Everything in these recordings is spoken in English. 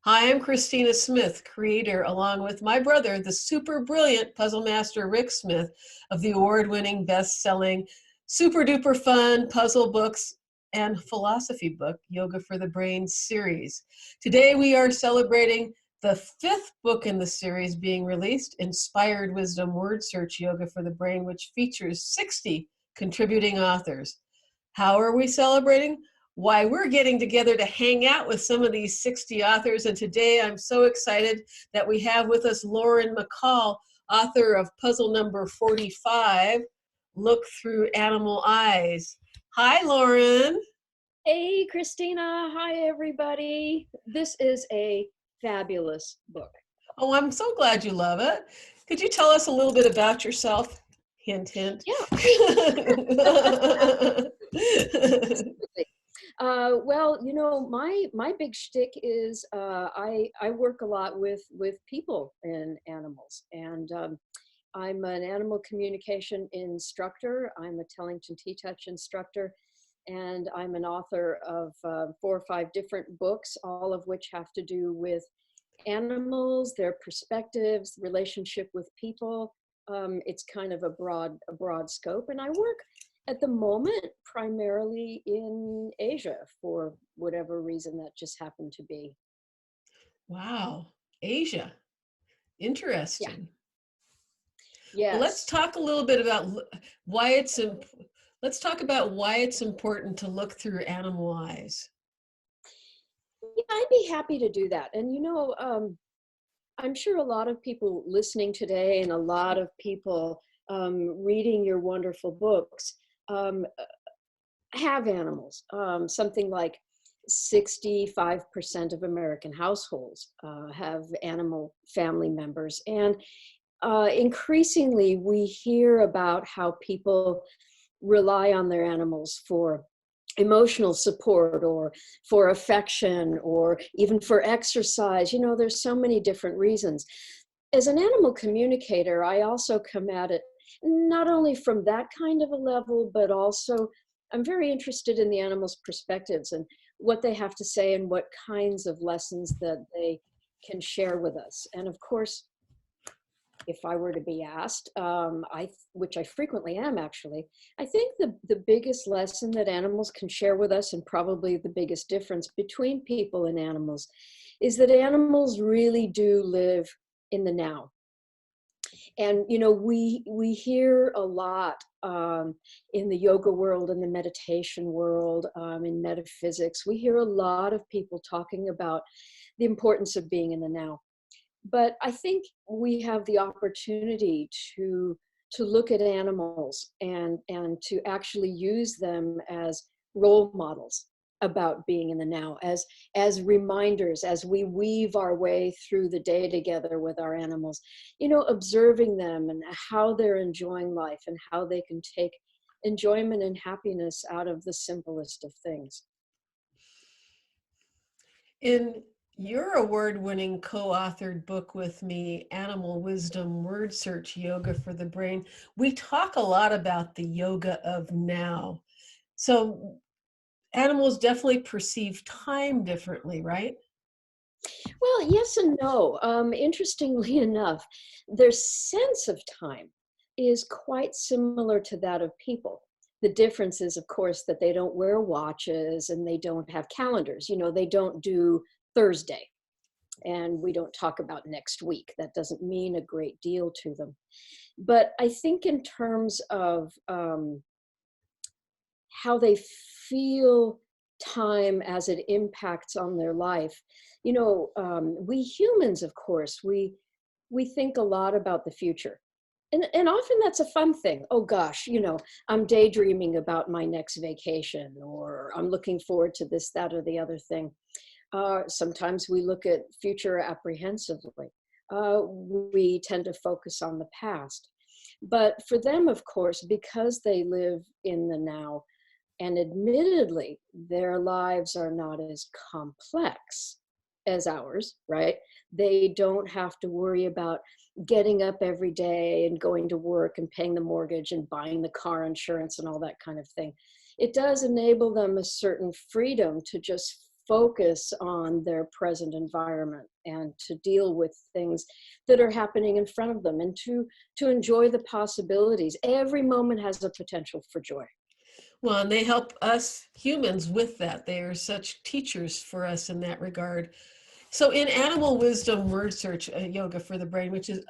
Hi, I'm Cristina Smith, creator, along with my brother, the super brilliant puzzle master Rick Smith, of the award-winning, best-selling, super duper fun puzzle books and philosophy book, Yoga for the Brain series. Today we are celebrating the fifth book in the series being released, Inspired Wisdom Word Search Yoga for the Brain, which features 60 contributing authors. How are we celebrating? Why, we're getting together to hang out with some of these 60 authors. And today I'm so excited that we have with us Lauren McCall, author of puzzle number 45, Look Through Animal Eyes. Hi, Lauren. Hey, Christina. Hi, everybody. This is a fabulous book. Oh, I'm so glad you love it. Could you tell us a little bit about yourself? Hint, hint. Yeah. Absolutely. Well, my big shtick is I work a lot with people and animals, and I'm an animal communication instructor. I'm a Tellington T-Touch instructor, and I'm an author of 4 or 5 different books, all of which have to do with animals, their perspectives, relationship with people. It's kind of a broad scope, and I work at the moment primarily in Asia for whatever reason that just happened to be. Wow, Asia. Yeah. Interesting. Well, let's Yes. talk a little bit about why it's let's talk about why it's important to look through animal eyes. Yeah, I'd be happy to do that. And I'm sure a lot of people listening today and a lot of people reading your wonderful books um, have animals. Something like 65% of American households have animal family members. And increasingly, we hear about how people rely on their animals for emotional support or for affection or even for exercise. There's so many different reasons. As an animal communicator, I also come at it not only from that kind of a level, but also I'm very interested in the animals' perspectives and what they have to say and what kinds of lessons that they can share with us. And of course, if I were to be asked, which I frequently am actually, I think the biggest lesson that animals can share with us, and probably the biggest difference between people and animals, is that animals really do live in the now. And we hear a lot in the yoga world, in the meditation world, in metaphysics. We hear a lot of people talking about the importance of being in the now. But I think we have the opportunity to look at animals and to actually use them as role models about being in the now, as reminders, as we weave our way through the day together with our animals, observing them and how they're enjoying life and how they can take enjoyment and happiness out of the simplest of things. In your award-winning co-authored book with me, Animal Wisdom Word Search Yoga for the Brain, we talk a lot about the yoga of now. So animals definitely perceive time differently, right? Well, yes and no. Interestingly enough, their sense of time is quite similar to that of people. The difference is, of course, that they don't wear watches and they don't have calendars. They don't do Thursday, and we don't talk about next week. That doesn't mean a great deal to them. But I think in terms of how they feel time as it impacts on their life. We humans, of course, we think a lot about the future. And often that's a fun thing. Oh gosh, I'm daydreaming about my next vacation, or I'm looking forward to this, that, or the other thing. Sometimes we look at future apprehensively. We tend to focus on the past. But for them, of course, because they live in the now, and admittedly, their lives are not as complex as ours, right? They don't have to worry about getting up every day and going to work and paying the mortgage and buying the car insurance and all that kind of thing. It does enable them a certain freedom to just focus on their present environment and to deal with things that are happening in front of them, and to enjoy the possibilities. Every moment has a potential for joy. Well, and they help us humans with that. They are such teachers for us in that regard. So in Animal Wisdom Word Search, Yoga for the Brain, which is,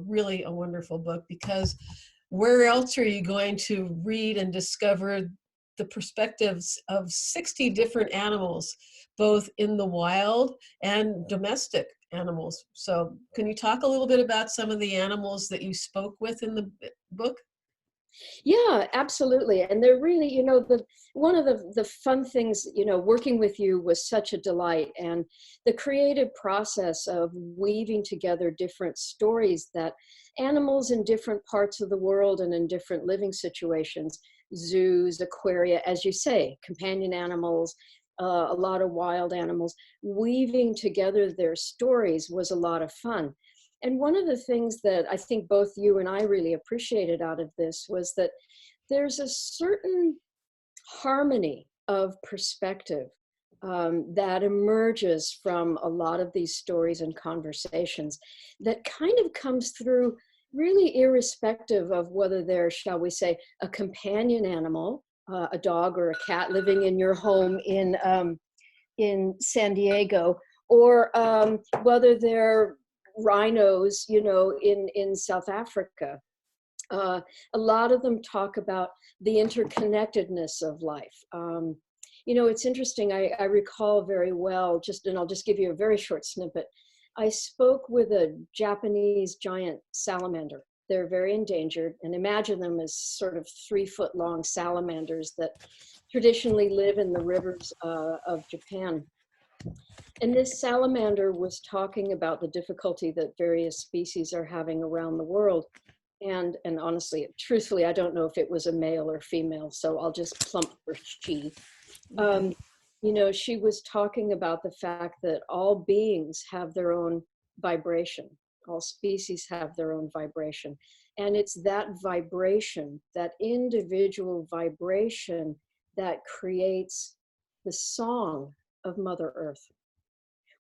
really a wonderful book, because where else are you going to read and discover the perspectives of 60 different animals, both in the wild and domestic animals? So can you talk a little bit about some of the animals that you spoke with in the book? Yeah, absolutely. And they're really, one of the fun things, working with you was such a delight. And the creative process of weaving together different stories that animals in different parts of the world and in different living situations, zoos, aquaria, as you say, companion animals, a lot of wild animals, weaving together their stories was a lot of fun. And one of the things that I think both you and I really appreciated out of this was that there's a certain harmony of perspective that emerges from a lot of these stories and conversations that kind of comes through really irrespective of whether they're, shall we say, a companion animal, a dog or a cat living in your home in San Diego, or whether they're rhinos, in South Africa. A lot of them talk about the interconnectedness of life. It's interesting. I recall very well, and I'll just give you a very short snippet. I spoke with a Japanese giant salamander. They're very endangered, and imagine them as sort of 3-foot long salamanders that traditionally live in the rivers of Japan. And this salamander was talking about the difficulty that various species are having around the world. And honestly, truthfully, I don't know if it was a male or female, so I'll just plump for she. She was talking about the fact that all beings have their own vibration. All species have their own vibration. And it's that vibration, that individual vibration, that creates the song of Mother Earth,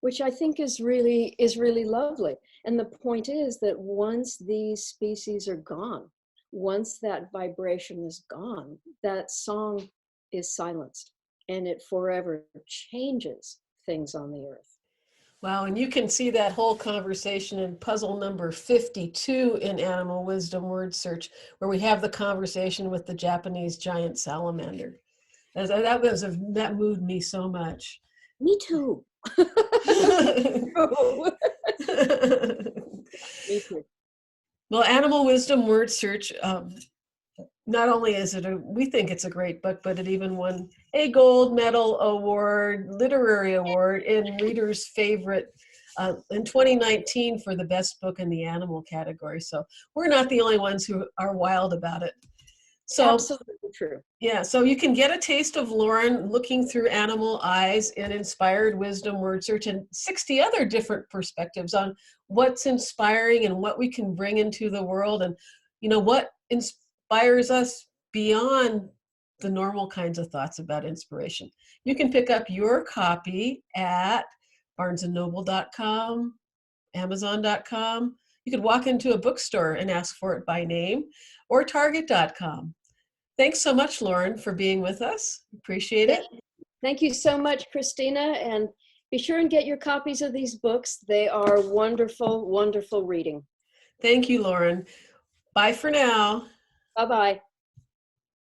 which I think is really lovely. And the point is that once these species are gone, once that vibration is gone, that song is silenced, and it forever changes things on the earth. Wow, and you can see that whole conversation in puzzle number 52 in Animal Wisdom Word Search, where we have the conversation with the Japanese giant salamander. That moved me so much. Me too. Me too. Well, Animal Wisdom Word Search, not only is we think it's a great book, but it even won a gold medal award, literary award in Reader's Favorite in 2019 for the best book in the animal category. So we're not the only ones who are wild about it. So, absolutely true. Yeah, so you can get a taste of Lauren looking through animal eyes in Inspired Wisdom Word Search, and 60 other different perspectives on what's inspiring and what we can bring into the world, and what inspires us beyond the normal kinds of thoughts about inspiration. You can pick up your copy at barnesandnoble.com, amazon.com. You could walk into a bookstore and ask for it by name, or target.com. Thanks so much, Lauren, for being with us. Appreciate it. Thank you so much, Cristina. And be sure and get your copies of these books. They are wonderful, wonderful reading. Thank you, Lauren. Bye for now. Bye-bye.